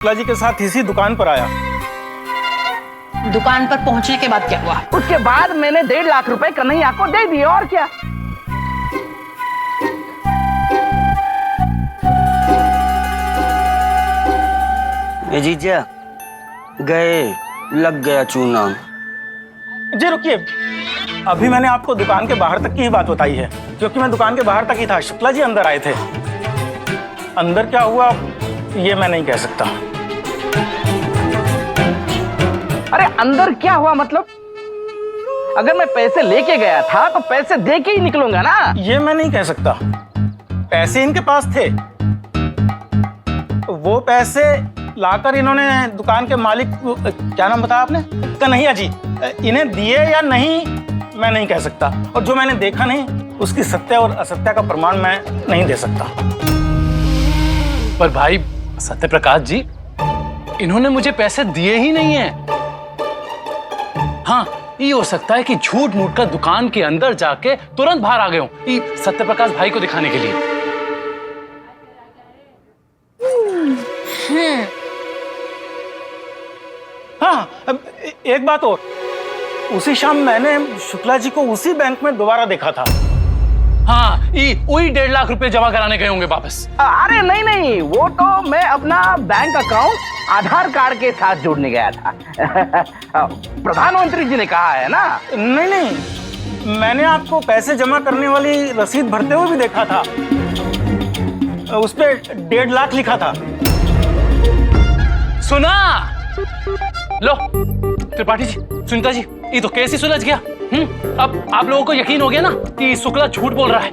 शुक्ला जी के साथ इसी दुकान पर आया। दुकान पर पहुंचने के बाद क्या हुआ? उसके बाद मैंने 1.5 लाख रुपए कन्हैया को दे दिए और क्या। ए जीजा गए लग गया चूना। जी रुकिए, अभी मैंने आपको दुकान के बाहर तक की ही बात बताई है, क्योंकि मैं दुकान के बाहर तक ही था। शुक्ला जी अंदर आए थे। अंदर क्या हुआ ये मैं नहीं कह सकता। अरे अंदर क्या हुआ मतलब? अगर मैं पैसे लेके गया था तो पैसे दे के ही निकलूंगा ना। ये मैं नहीं कह सकता। पैसे इनके पास थे, वो पैसे लाकर इन्होंने दुकान के मालिक, क्या नाम बताया आपने, कन्हैया जी, इन्हें दिए या नहीं मैं नहीं कह सकता। और जो मैंने देखा नहीं उसकी सत्य और असत्य का प्रमाण मैं नहीं दे सकता। पर भाई सत्यप्रकाश जी, इन्होंने मुझे पैसे दिए ही नहीं है। हाँ, ये हो सकता है कि झूठ मूठ कर दुकान के अंदर जाके तुरंत बाहर आ गए हूं सत्यप्रकाश भाई को दिखाने के लिए। हाँ, अब एक बात और, उसी शाम मैंने शुक्ला जी को उसी बैंक में दोबारा देखा था। हाँ, वही 1.5 लाख रुपए जमा कराने गए होंगे वापस। अरे नहीं नहीं, वो तो मैं अपना बैंक अकाउंट आधार कार्ड के साथ जोड़ने गया था। प्रधानमंत्री जी ने कहा है ना। नहीं नहीं, मैंने आपको पैसे जमा करने वाली रसीद भरते हुए भी देखा था। उस पे 1.5 लाख लिखा था। सुना लो त्रिपाठी जी, सुनीता जी, ये तो कैसे सुलझ गया। अब आप लोगों को यकीन हो गया ना कि शुक्ला झूठ बोल रहा है।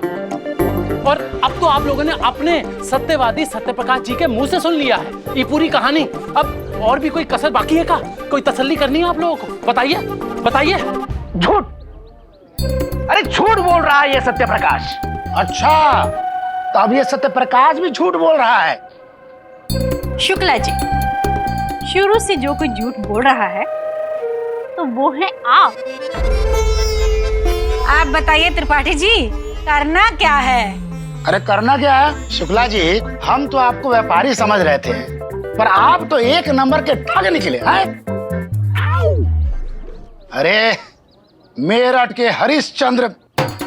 और अब तो आप लोगों ने अपने सत्यवादी सत्यप्रकाश जी के मुंह से सुन लिया है ये पूरी कहानी। अब और भी कोई कसर बाकी है का? कोई तसल्ली करनी है आप लोगों को? बताइए बताइए। झूठ, अरे झूठ बोल रहा है ये सत्यप्रकाश। अच्छा, तो अब ये सत्यप्रकाश भी झूठ बोल रहा है। शुक्ला जी, शुरू से जो कोई झूठ बोल रहा है तो वो है आप। आप बताइए त्रिपाठी जी, करना क्या है? अरे करना क्या है शुक्ला जी, हम तो आपको व्यापारी समझ रहे थे, पर आप तो एक नंबर के ठग निकले हैं। अरे मेरठ के हरिश्चंद्र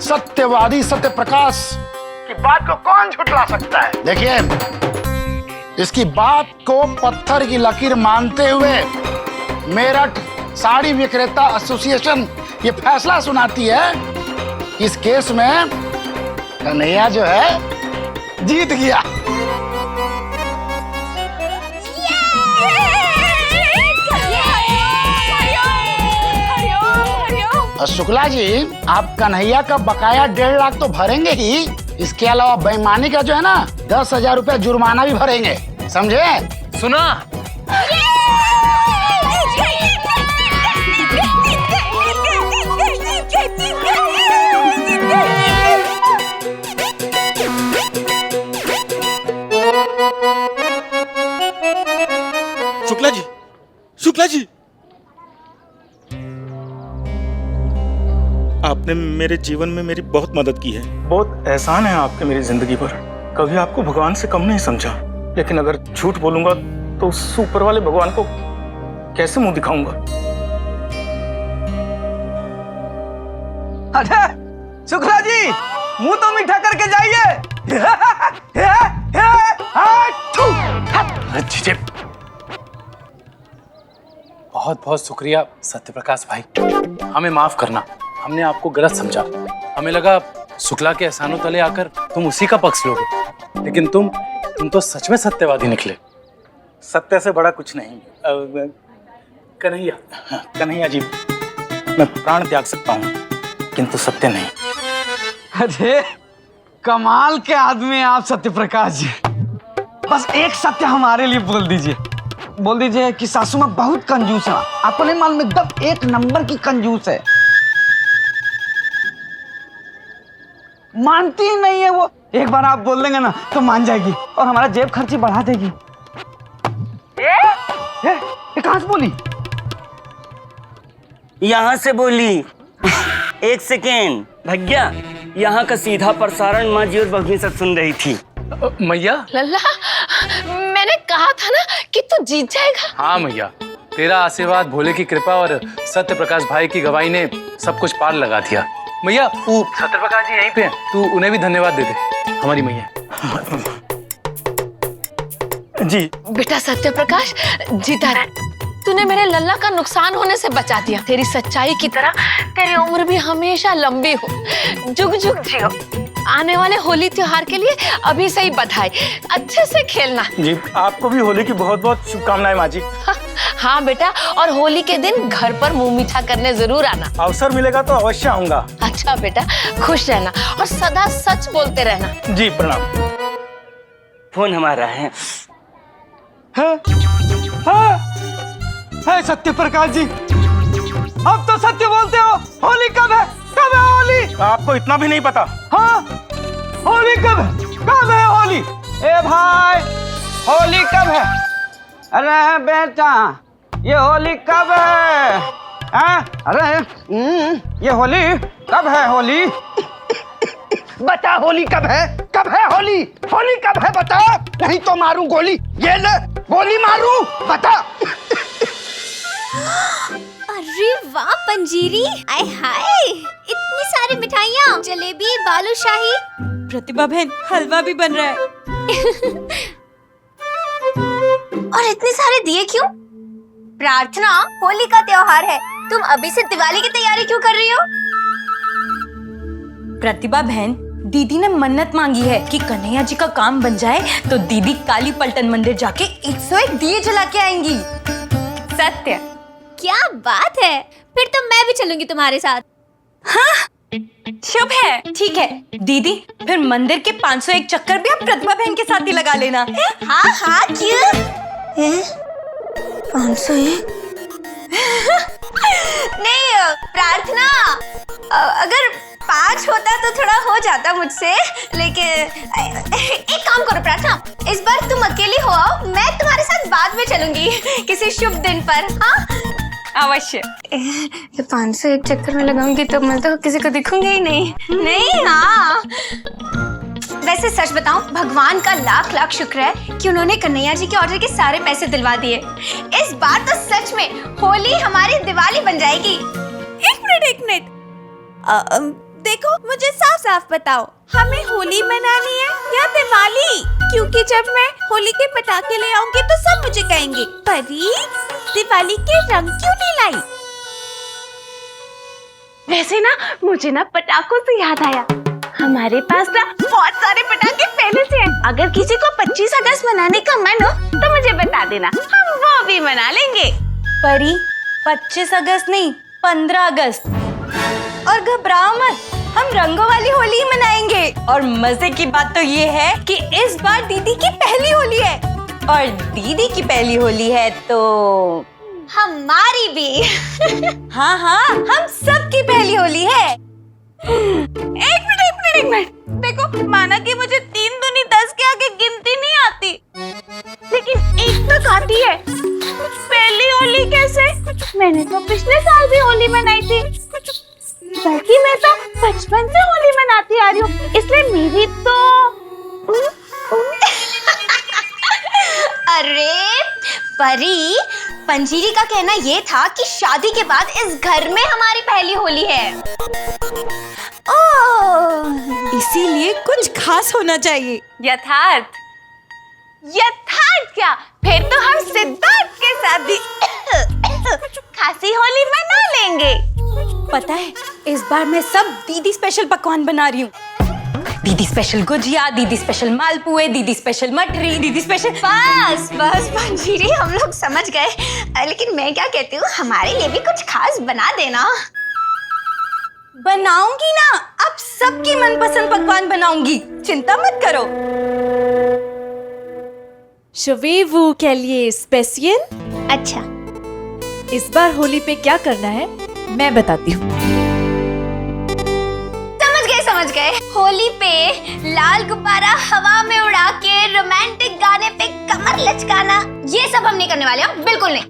सत्यवादी सत्यप्रकाश की बात को कौन झुठला सकता है? देखिए, इसकी बात को पत्थर की लकीर मानते हुए मेरठ साड़ी विक्रेता एसोसिएशन ये फैसला सुनाती है, इस केस में कन्हैया जो है जीत गया। और शुक्ला जी, आप कन्हैया का बकाया 1.5 लाख तो भरेंगे ही, इसके अलावा बेईमानी का जो है ना 10,000 रुपया जुर्माना भी भरेंगे, समझे? सुना? शुक्ला जी, शुक्ला जी, आपने मेरे जीवन में मेरी बहुत मदद की है। बहुत एहसान है आपके मेरी जिंदगी पर। कभी आपको भगवान से कम नहीं समझा, लेकिन अगर झूठ बोलूंगा तो उस ऊपर वाले भगवान को कैसे मुंह दिखाऊंगा। अच्छा शुक्ला जी, मुंह तो मीठा करके जाइए। बहुत बहुत शुक्रिया सत्यप्रकाश भाई, हमें माफ करना, हमने आपको गलत समझा। हमें लगा शुक्ला के एहसानों तले आकर तुम उसी का पक्ष लोगे, लेकिन तुम तो सच में सत्यवादी निकले। सत्य से बड़ा कुछ नहीं। कन्हैया, कन्हैया जी, मैं प्राण त्याग सकता हूँ किंतु सत्य नहीं। अरे कमाल के आदमी हैं आप सत्यप्रकाश जी। बस एक सत्य हमारे लिए बोल दीजिए। बोल दीजिए कि सासू माँ बहुत कंजूस है। आपको नहीं मालूम, एकदम 1 नंबर की कंजूस है। मानती ही नहीं है वो। एक बार आप बोल देंगे ना तो मान जाएगी और हमारा जेब खर्ची बढ़ा देगी। ये कहां से बोली? यहाँ से बोली। 1 सेकेंड भैया, यहाँ का सीधा प्रसारण माँ जी और बहनी सब सुन रही थी। मैया, लल्ला, मैंने मैंने कहा था ना कि तू जीत जाएगा। हाँ मैया, तेरा आशीर्वाद, भोले की कृपा और सत्य प्रकाश भाई की गवाही ने सब कुछ पार लगा दिया। मैया, वो सत्य प्रकाश जी यहीं पे हैं, तू उन्हें भी धन्यवाद दे दे, हमारी मैया। जी बेटा सत्य प्रकाश जीता रहे, तूने मेरे लल्ला का नुकसान होने से बचा दिया। तेरी सच्चाई की तरह तेरी उम्र भी हमेशा लंबी हो, जुग जुग जियो। आने वाले होली त्योहार के लिए अभी से ही बधाई, अच्छे से खेलना। जी, आपको भी होली की बहुत बहुत शुभकामनाएं माँ जी। हाँ बेटा, और होली के दिन घर पर मुंह मीठा करने जरूर आना। अवसर मिलेगा तो अवश्य आऊंगा। अच्छा बेटा, खुश रहना और सदा सच बोलते रहना। जी प्रणाम। फोन हमारा है। है सत्य प्रकाश जी, अब तो सत्य बोलते हो। होली कब है? कब है होली? आपको इतना भी नहीं पता? हाँ, होली कब है? कब है होली? ए भाई, होली कब है? अरे बेटा, ये होली कब है? अरे ये होली कब है? होली बता, होली कब है? कब है होली? होली कब है बता, नहीं तो मारूं गोली। ये ले गोली मारूं, बता। अरे वाह पंजीरी, आय हाय, इतनी सारी मिठाइयाँ, जलेबी, बालूशाही। प्रतिभा बहन, हलवा भी बन रहा है। और इतने सारे दिए क्यों? प्रार्थना, होली का त्योहार है, तुम अभी से दिवाली की तैयारी क्यों कर रही हो? प्रतिभा बहन, दीदी ने मन्नत मांगी है कि कन्हैया जी का काम बन जाए तो दीदी काली पलटन मंदिर जाके 101 दिए जला के आएंगी। सत्य, क्या बात है, फिर तो मैं भी चलूंगी तुम्हारे साथ। हाँ, शुभ है। ठीक है दीदी, फिर मंदिर के 501 चक्कर भी आप प्रतिभा बहन के साथ ही लगा लेना। हाँ हाँ, क्यों? 501? नहीं प्रार्थना, अगर 5 होता तो थोड़ा हो जाता मुझसे, लेकिन एक काम करो प्रार्थना, इस बार तुम अकेली हो आओ, मैं तुम्हारे साथ बाद में चलूंगी किसी शुभ दिन पर। हाँ अवश्य। 501 चक्कर में लगाऊंगी तो मैं तो किसी को दिखूंगी ही नहीं। नहीं हाँ, वैसे सच बताऊं, भगवान का लाख लाख शुक्र है कि उन्होंने कन्हैया जी के ऑर्डर के सारे पैसे दिलवा दिए। इस बार तो सच में होली हमारी दिवाली बन जाएगी। एक मिनट, देखो मुझे साफ साफ बताओ, हमें होली मनानी है या दिवाली? क्योंकि जब मैं होली के पटाखे ले आऊंगी तो सब मुझे कहेंगे, परी दिवाली के रंग क्यों नहीं लाई? वैसे ना मुझे ना पटाखों से याद आया, हमारे पास ना बहुत सारे पटाखे पहले से हैं। अगर किसी को 25 अगस्त मनाने का मन हो तो मुझे बता देना, हम वो भी मना लेंगे। परी 25 अगस्त नहीं, 15 अगस्त। और घबराओ मत, हम रंगों वाली होली ही मनाएंगे। और मजे की बात तो ये है कि इस बार दीदी की पहली होली है, और दीदी की पहली होली है तो हमारी भी। हाँ हाँ, हम सबकी पहली होली है। एक मिनट, देखो माना कि मुझे 3 दूनी 10 के आगे गिनती नहीं आती, लेकिन एक तक आती है। पहली होली कैसे? मैंने तो पिछले साल भी होली मनाई थी, बल्कि मैं तो बचपन से होली मनाती आ रही हूँ, इसलिए मेरी तो अरे परी, पंजीरी का कहना ये था कि शादी के बाद इस घर में हमारी पहली होली है। ओह, इसीलिए कुछ खास होना चाहिए। यथार्थ क्या? फिर तो हम सिद्धार्थ के साथ भी खासी होली मना लेंगे। पता है, इस बार मैं सब दीदी स्पेशल पकवान बना रही हूँ। दीदी स्पेशल गुजिया, दीदी स्पेशल मालपुए, दीदी स्पेशल मटरी, दीदी स्पेशल। बस पंजीरी, हम लोग समझ गए, लेकिन मैं क्या कहती हूँ, हमारे लिए भी कुछ खास बना देना। बनाऊंगी ना, अब सबकी मनपसंद पकवान बनाऊंगी, चिंता मत करो। शवेवू के लिए स्पेशियल। अच्छा, इस बार होली पे क्या करना है मैं बताती हूँ। समझ गए, होली पे लाल गुब्बारा हवा में उड़ा के रोमांटिक गाने पे कमर लचकाना, ये सब हम नहीं करने वाले हैं, बिल्कुल नहीं।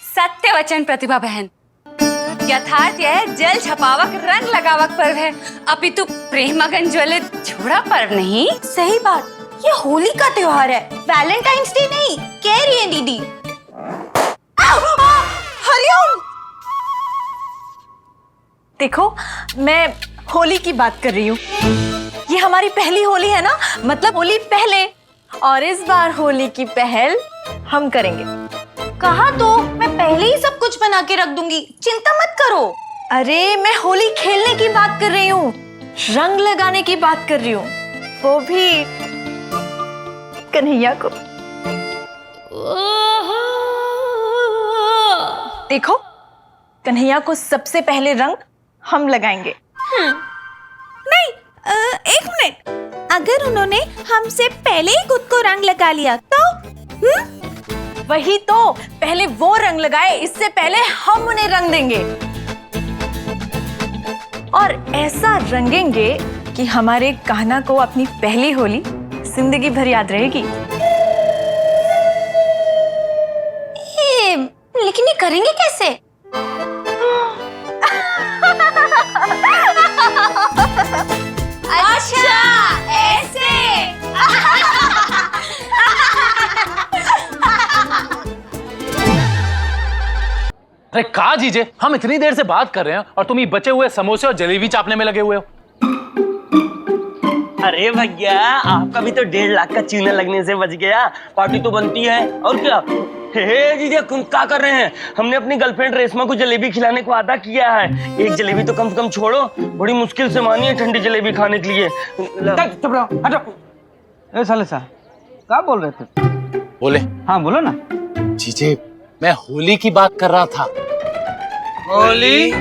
सत्य वचन प्रतिभा बहन, यथार्थ यह जल छपावक रंग लगावक पर्व है, अपितु प्रेमगन ज्वलित छोड़ा पर्व नहीं। सही बात, ये होली का त्योहार है, वैलेंटाइंस डे नहीं। कह रही है दीदी। हरिओम। देखो, मैं होली की बात कर रही हूँ। ये हमारी पहली होली है ना, मतलब होली पहले, और इस बार होली की पहल हम करेंगे। कहा तो मैं पहले ही सब कुछ बना के रख दूंगी, चिंता मत करो। अरे मैं होली खेलने की बात कर रही हूँ, रंग लगाने की बात कर रही हूँ, वो भी कन्हैया को। देखो, कन्हैया को सबसे पहले रंग हम लगाएंगे। नहीं, एक मिनट, अगर उन्होंने हमसे पहले ही खुद को रंग लगा लिया तो? वही तो, पहले वो रंग लगाए, इससे पहले हम उन्हें रंग देंगे, और ऐसा रंगेंगे कि हमारे कान्हा को अपनी पहली होली जिंदगी भर याद रहेगी। लेकिन ये करेंगे कैसे? अच्छा, ऐसे। अरे कहा जीजे, हम इतनी देर से बात कर रहे हैं और तुम ये बचे हुए समोसे और जलेबी चापने में लगे हुए हो। अरे भैया, आपका भी तो 1.5 लाख का चूना लगने से बच गया। पार्टी तो बनती है, और क्या। हे जीजा, तुम क्या कर रहे हैं? हमने अपनी गर्लफ्रेंड रेशमा को जलेबी खिलाने को वादा किया है। एक जलेबी तो कम से कम छोड़ो, बड़ी मुश्किल से मानी है ठंडी जलेबी खाने के लिए। चुप रहो, हटो। ए साले साहब, क्या बोल रहे थे? बोले? हाँ बोलो ना। जीजे, मैं होली की बात कर रहा था। होली?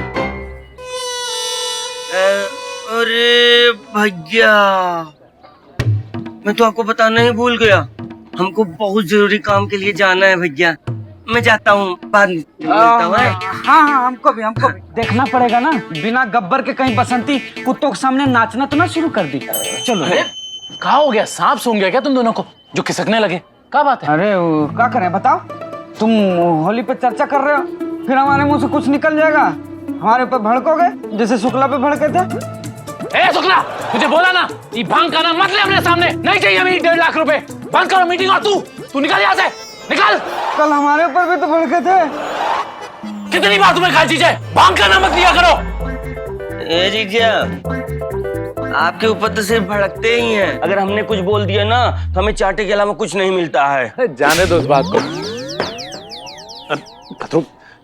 अरे भैया, मैं तो आपको बताना ही भूल गया। हमको बहुत जरूरी काम के लिए जाना है भैया। मैं जाता हूँ, बाद में मिलता हूँ। हाँ, हमको भी देखना पड़ेगा ना। बिना गब्बर के कहीं बसंती कुत्तों के सामने नाचना तो ना शुरू कर दी। चलो। क्या हो गया? सांप सूंघ गया क्या तुम दोनों को जो खिसकने लगे? क्या बात है? अरे क्या करें बताओ? तुम होली पे चर्चा कर रहे हो, फिर हमारे मुंह से कुछ निकल जाएगा, हमारे ऊपर भड़कोगे जैसे शुक्ला पे भड़के थे। ए शुक्ला, तुझे बोला ना, ये भांग का नाम मत ले अपने सामने। नहीं चाहिए हमें 1.5 लाख रुपए। बंद करो मीटिंग, और तू निकल यहाँ से, निकल। कल हमारे ऊपर भी तो भड़के थे। कितनी बार तुम्हें कहा जीजे, भांग का नाम मत लिया करो। ए जीजा, आपके ऊपर तो सिर्फ भड़कते ही हैं। अगर हमने कुछ बोल दिया ना तो हमें चाटे के अलावा कुछ नहीं मिलता है। जाने दो इस बात को।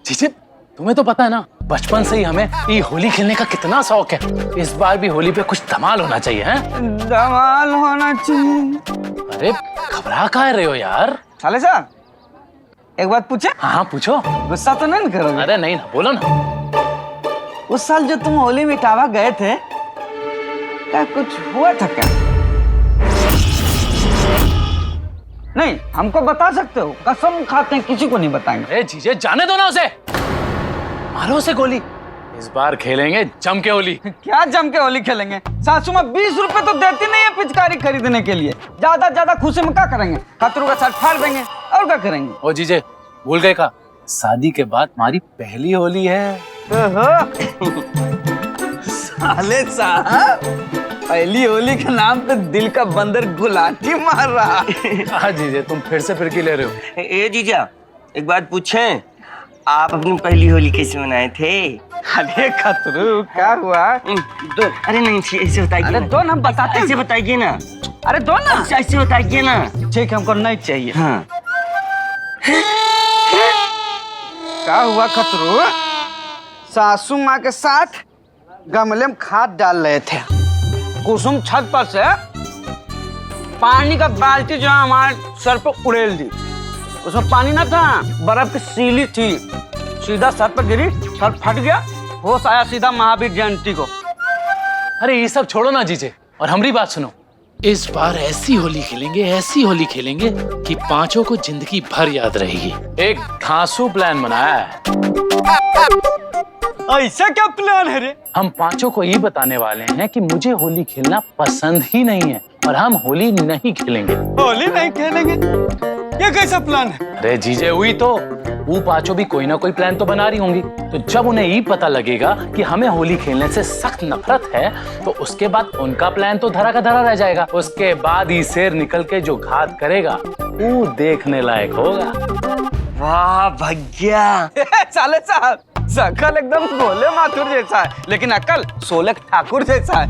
जीजे, तुम्हें तो पता है ना, बचपन से ही हमें ये होली खेलने का कितना शौक है। इस बार भी होली पे कुछ धमाल होना चाहिए, हैं? धमाल होना चाहिए। अरे घबरा काहे रहे हो यार? साले साहब, एक बात पूछे? हाँ पूछो। गुस्सा तो नहीं करोगे? अरे नहीं ना, बोलो ना। उस साल जो तुम होली में इटावा गए थे, क्या कुछ हुआ था क्या? नहीं, हमको बता सकते हो, कसम खाते हैं किसी को नहीं बताएंगे। अरे जीजे, जाने दो ना उसे, मारो उसे गोली। इस बार खेलेंगे जम के होली। क्या जम के होली खेलेंगे? सासू माँ 20 रुपए तो देती नहीं है पिचकारी खरीदने के लिए। ज्यादा खुशी में क्या करेंगे? खतरू का शर्ट फाड़ देंगे, और क्या करेंगे? ओ जीजे, भूल गए का, शादी के बाद हमारी पहली होली है। साले साहब, पहली होली के नाम पे दिल का बंदर गुलाटी मार रहा। हाँ जीजे, तुम फिर से फिरकी ले रहे हो। ए जीजा, एक बात पूछें, आप अपनी पहली होली कैसे मनाए थे? अरे खतरू, क्या हुआ? दो। अरे नहीं, ऐसे बताइए। अरे दो ना, बताते हैं। ऐसे बताइए ना। अरे दो ना। ऐसे बताइए ना। ठीक है, हमको नहीं चाहिए। हाँ। क्या हुआ खतरू? सासू माँ के साथ गमले में खाद डाल रहे थे। कुसुम छत पर से पानी का बाल्टी जो हमारे सर पर उड़ेल दी। उसमें पानी ना था, बर्फ की सीली थी, सीधा सर पर गिरी, सर फट गया, होश आया सीधा महावीर जयंती को। अरे ये सब छोड़ो ना जीजे, और हमारी बात सुनो। इस बार ऐसी होली खेलेंगे कि पांचों को जिंदगी भर याद रहेगी। एक धांसू प्लान बनाया है। ऐसा क्या प्लान है रे? हम पांचों को ये बताने वाले हैं कि मुझे होली खेलना पसंद ही नहीं है, और हम होली नहीं खेलेंगे। होली नहीं खेलेंगे? ये कैसा प्लान है? अरे जीजे हुई तो वो पांचों भी कोई ना कोई प्लान तो बना रही होंगी। तो जब उन्हें ये पता लगेगा कि हमें होली खेलने से सख्त नफरत है, तो उसके बाद उनका प्लान तो धरा का धरा रह जाएगा। उसके बाद ही शेर निकल के जो घात करेगा वो देखने लायक होगा। वाह भैया। साले साहब, शकल एकदम भोले माथुर जैसा है, लेकिन अकल सोलह ठाकुर जैसा है।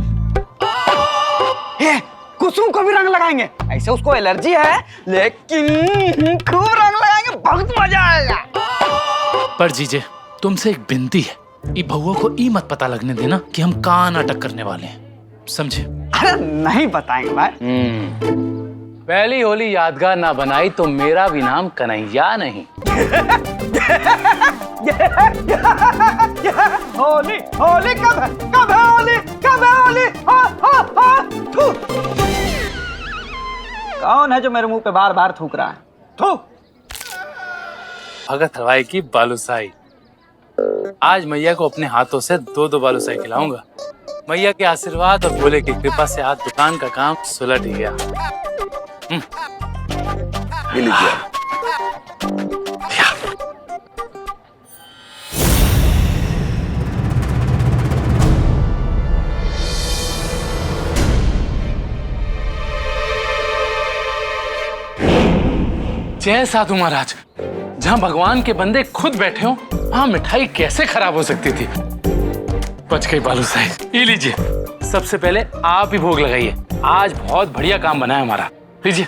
कुसुम को भी रंग लगाएंगे, ऐसे उसको एलर्जी है, लेकिन खूब रंग लगाएंगे, बहुत मजा आएगा। पर जीजे तुमसे एक विनती है, ये बहुआ को ई मत पता लगने देना कि हम कहाँ नाटक करने वाले हैं, समझे? अरे नहीं बताएंगे भाई। पहली होली यादगार ना बनाई तो मेरा भी नाम कन्हैया नहीं। होली होली कब है? कब है होली? कब है होली? थू। कौन है जो मेरे मुंह पे बार बार थूक रहा है? थू। भगत हलवाई की बालूशाही। आज मैया को अपने हाथों से 2-2 बालूशाही खिलाऊंगा। मैया के आशीर्वाद और भोले की कृपा से आज दुकान का काम सुलट ही गया। ये लीजिए। जय साधु महाराज। जहां भगवान के बंदे खुद बैठे हो, वहां मिठाई कैसे खराब हो सकती थी? बच गई बालूशाही। ये लीजिए, सबसे पहले आप ही भोग लगाइए। आज बहुत बढ़िया काम बना है हमारा। लीजिए।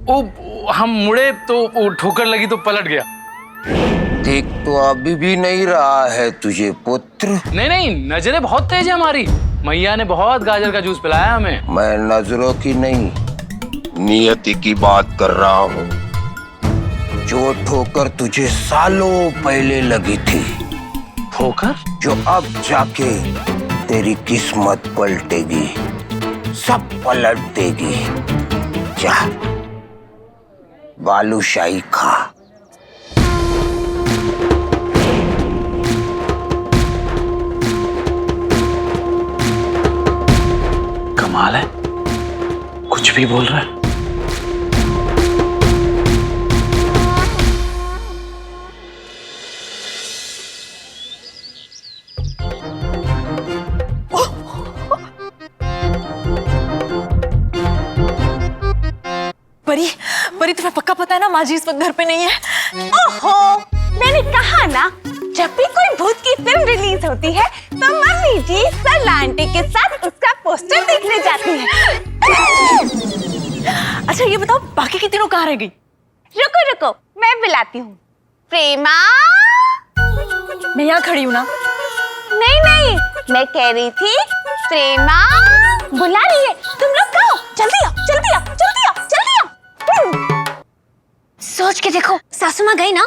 ओ, हम मुड़े तो वो ठोकर लगी तो पलट गया। देख तो अभी भी नहीं रहा है तुझे पुत्र। नहीं, नजरें बहुत तेज है हमारी। मैया ने बहुत गाजर का जूस पिलाया हमें। मैं नजरों की नहीं, नियति की बात कर रहा हूँ। जो ठोकर तुझे सालों पहले लगी थी, ठोकर जो अब जाके तेरी किस्मत पलटेगी, सब पलट देगी। जा बालूशाही खा। कमाल है, कुछ भी बोल रहा है। परी तुम्हें पक्का पता है ना माँ जी इस वक्त घर पे नहीं है? ओहो, मैंने कहा ना, जब भी कोई भूत की फिल्म रिलीज होती है तो मम्मी जी सर आंटी के साथ उसका पोस्टर देखने जाती है। अच्छा ये बताओ बाकी की तीनों कहाँ रह गई? रुको, मैं बुलाती हूँ। प्रेमा। मैं यहाँ खड़ी हूँ ना। नहीं, मैं कह रही थी प्रेमा बुला रही है, तुम लोग कहो, जल्दी आओ। सोच के देखो, सासू माँ गई ना।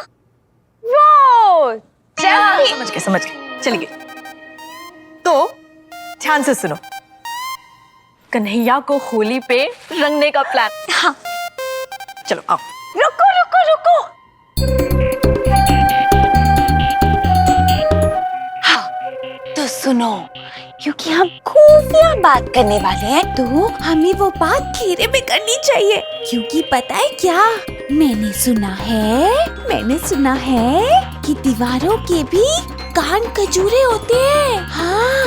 वो समझ गए, चलिए। तो ध्यान से सुनो, कन्हैया को होली पे रंगने का प्लान। हाँ चलो आओ। रुको। हाँ तो सुनो, क्योंकि हम खुफिया बात करने वाले हैं तो हमें वो बात घेरे में करनी चाहिए। क्योंकि पता है क्या, मैंने सुना है कि दीवारों के भी कान खजूरे होते हैं। हाँ।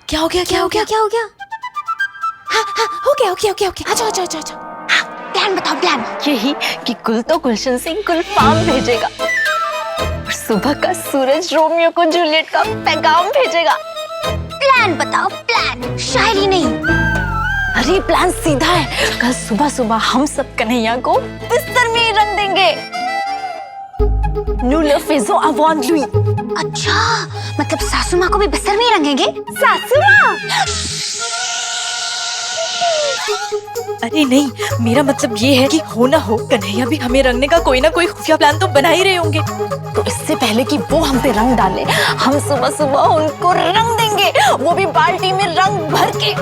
क्या हो गया? हाँ, हो गया। अच्छा। प्लान बताओ, प्लान। यही कि कुल तो गुलशन सिंह गुलफाम भेजेगा और सुबह का सूरज रोमियो को जूलियट का पैगाम भेजेगा। प्लान बताओ, प्लान, शायरी नहीं। अरे प्लान सीधा है, कल सुबह हम सब कन्हैया को बिस्तर में ही रंग देंगे। Nous le faisons avant lui। अच्छा, मतलब सासू माँ को भी बिस्तर में ही रंगेंगे? सासू माँ। अरे नहीं, मेरा मतलब ये है कि हो ना हो कन्हैया भी हमें रंगने का कोई ना कोई खुफिया प्लान तो बना ही रहे होंगे। तो इससे पहले कि वो हम पे रंग डाले, हम सुबह उनको रंग देंगे, वो भी बाल्टी में रंग भर के।